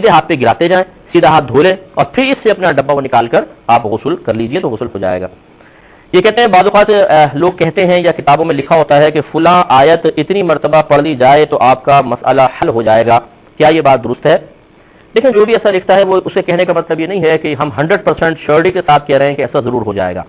सीधे हाथ पे गिराते जाएं, सीधा हाथ धो लें और फिर इससे अपना डब्बा वो निकाल कर आप गुस्ल कर लीजिए तो गुस्ल हो जाएगा। ये कहते हैं बाज़ लोग कहते हैं या किताबों में लिखा होता है कि फुला आयत इतनी मरतबा पढ़ ली जाए तो आपका मसला हल हो जाएगा, क्या ये बात दुरुस्त है? लेकिन जो भी ऐसा लिखता है वो उसे कहने का मतलब ये नहीं है कि हम 100% श्योरिटी के साथ कह रहे हैं कि ऐसा जरूर हो जाएगा।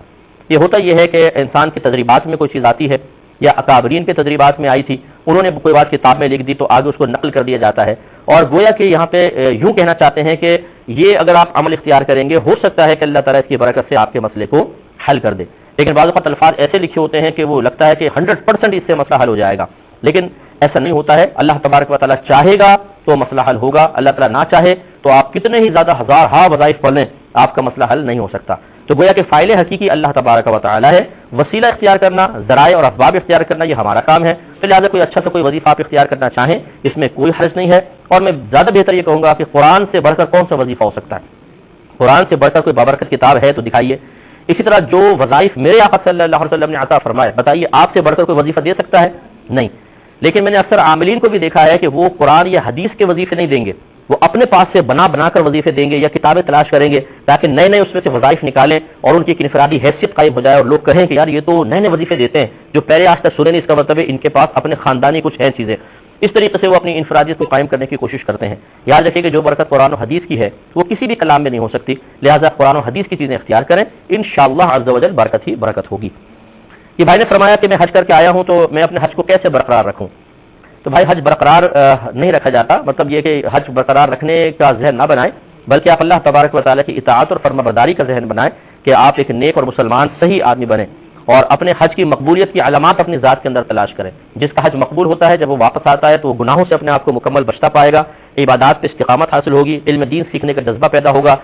ये होता ये है कि इंसान की तजरीबात में कोई चीज़ आती है या अकाबरीन के तजरीबात में आई थी, उन्होंने कोई बात किताब में लिख दी तो आगे उसको नकल कर दिया जाता है और गोया कि यहाँ पे यूं कहना चाहते हैं कि ये अगर आप अमल इख्तियार करेंगे हो सकता है कि अल्लाह ताला इसकी बरकत से आपके मसले को हल कर दे। लेकिन बाज़ वक़्त अल्फाज ऐसे लिखे होते हैं कि वो लगता है कि 100% इससे मसला हल हो जाएगा, लेकिन ऐसा नहीं होता है। अल्लाह तबारक व तआला चाहेगा तो मसला हल होगा, अल्लाह ताला ना चाहे तो आप कितने ही ज्यादा हजार वज़ाइफ पढ़ लें आपका मसला हल नहीं हो सकता। तो गोया कि फ़ाइल हकीकी अल्लाह तबारक व तआला है, वसीला इख्तियार करना, ज़राए और असबाब इख्तियार करना ये हमारा काम है। तो लिहाजा कोई अच्छा सा कोई वजीफा आप इख्तियार करना चाहें इसमें कोई हर्ज नहीं है। और मैं ज्यादा बेहतर ये कहूंगा कि कुरान से बढ़कर कौन सा वजीफा हो सकता है? कुरान से बढ़कर कोई बाबरकत किताब है तो दिखाइए। इसी तरह जो वज़ाइफ मेरे आका सल्लल्लाहु अलैहि वसल्लम ने अता फरमाए, बताइए आपसे बढ़कर कोई वजीफा दे सकता है? नहीं। लेकिन मैंने अक्सर आमिलीन को भी देखा है कि वो कुरान या हदीस के वजीफे नहीं देंगे, वो अपने पास से बना कर वजीफे देंगे या किताबें तलाश करेंगे ताकि नए नए उसमें से वज़ाइफ निकालें और उनकी एक इनफरादी हैसियत कायम हो जाए और लोग कहें कि यार ये तो नए नए वजीफे देते हैं जो पहले आज तक सुने नहीं, इसका मतलब है इनके पास अपने खानदानी कुछ है चीजें। इस तरीके से वो अपनी इनफरादियत को कायम करने की कोशिश करते हैं। याद रखिए कि जो बरकत कुरान और हदीस की है वो किसी भी कलाम में नहीं हो सकती, लिहाजा कुरान और हदीस की चीजें इख्तियार करें, इंशाअल्लाह अज़्ज़ व जल बरकत ही बरकत होगी। ये भाई ने फरमाया कि मैं हज करके आया हूं तो मैं अपने हज को कैसे बरकरार रखूं? तो भाई हज बरकरार नहीं रखा जाता, मतलब ये कि हज बरकरार रखने का जहन ना बनाएं, बल्कि आप अल्लाह तबारक व तआला की इताअत और फर्माबरदारी का जहन बनाएं कि आप एक नेक और मुसलमान सही आदमी बने और अपने हज की मकबूलियत की अलामात अपनी ज़ात के अंदर तलाश करें। जिसका हज मकबूल होता है जब वो वापस आता है तो वो गुनाहों से अपने आप को मुकम्मल बचता पाएगा, इबादत पे इस्तिकामत हासिल होगी, इल्म दीन सीखने का जज्बा पैदा होगा,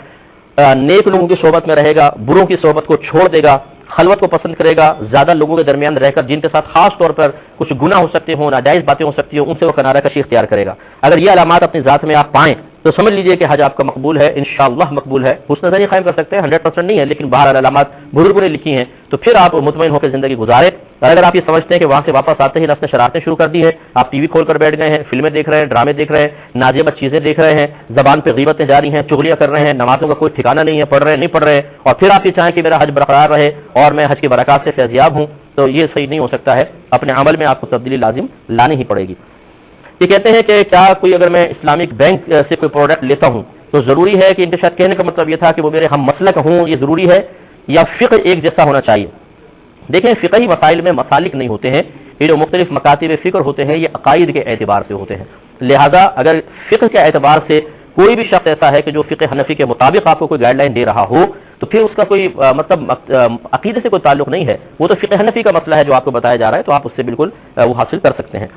नेक लोगों की सोहबत में रहेगा, बुरों की सोहबत को छोड़ देगा, खलवत को पसंद करेगा, ज्यादा लोगों के दरमियान रहकर जिनके साथ खास तौर पर कुछ गुनाह हो सकते हो, नाजायज बातें हो सकती हो, उनसे वो किनारा कशी इख्तियार करेगा। अगर ये अलामात अपनी ज़ात में आप पाएं तो समझ लीजिए कि हज आपका मकबूल है, इंशाअल्लाह मकबूल है। हुस्न नज़र कायम कर सकते हैं, 100% नहीं है, लेकिन बाहर अलामात बुजुर्गों ने लिखी हैं तो फिर आप मुतमईन होकर जिंदगी गुजारे। और अगर आप ये समझते हैं कि वहां से वापस आते ही आपने शरारतें शुरू कर दी है, आप टीवी खोलकर बैठ गए हैं, फिल्में देख रहे हैं, ड्रामे देख रहे हैं, नाजेब चीजें देख रहे हैं, जबान पे गीबतें जारी हैं, चुगलियां कर रहे हैं, नमाजों का कोई ठिकाना नहीं है, पढ़ रहे हैं नहीं पढ़ रहे, और फिर आप ये चाहें कि मेरा हज बरकरार रहे और मैं हज की बरकत से फैज़याब हूं, तो ये सही नहीं हो सकता है। अपने अमल में आपको तब्दीली लाजिम लानी ही पड़ेगी। ये कहते हैं कि क्या कोई अगर मैं इस्लामिक बैंक से कोई प्रोडक्ट लेता हूं तो जरूरी है कि इनके साथ कहने का मतलब यह था कि वो मेरे हम मसलक हूं, ये जरूरी है या फिक्र एक जैसा होना चाहिए? देखें, फिक़ही मसाइल में मसालिक नहीं होते हैं, ये जो मुख्तलिफ मकातिब फिक्र होते हैं ये अकायद के एतबार से होते हैं। लिहाजा अगर फिक्र के एतबार से कोई भी शख्स ऐसा है कि जो फिक़ह हनफी के मुताबिक आपको कोई गाइडलाइन दे रहा हो तो फिर उसका कोई मतलब अकीदे से कोई ताल्लुक नहीं है, वो तो फिक़ह हनफी का मसला है जो आपको बताया जा रहा है, तो आप उससे बिल्कुल वो हासिल कर सकते हैं।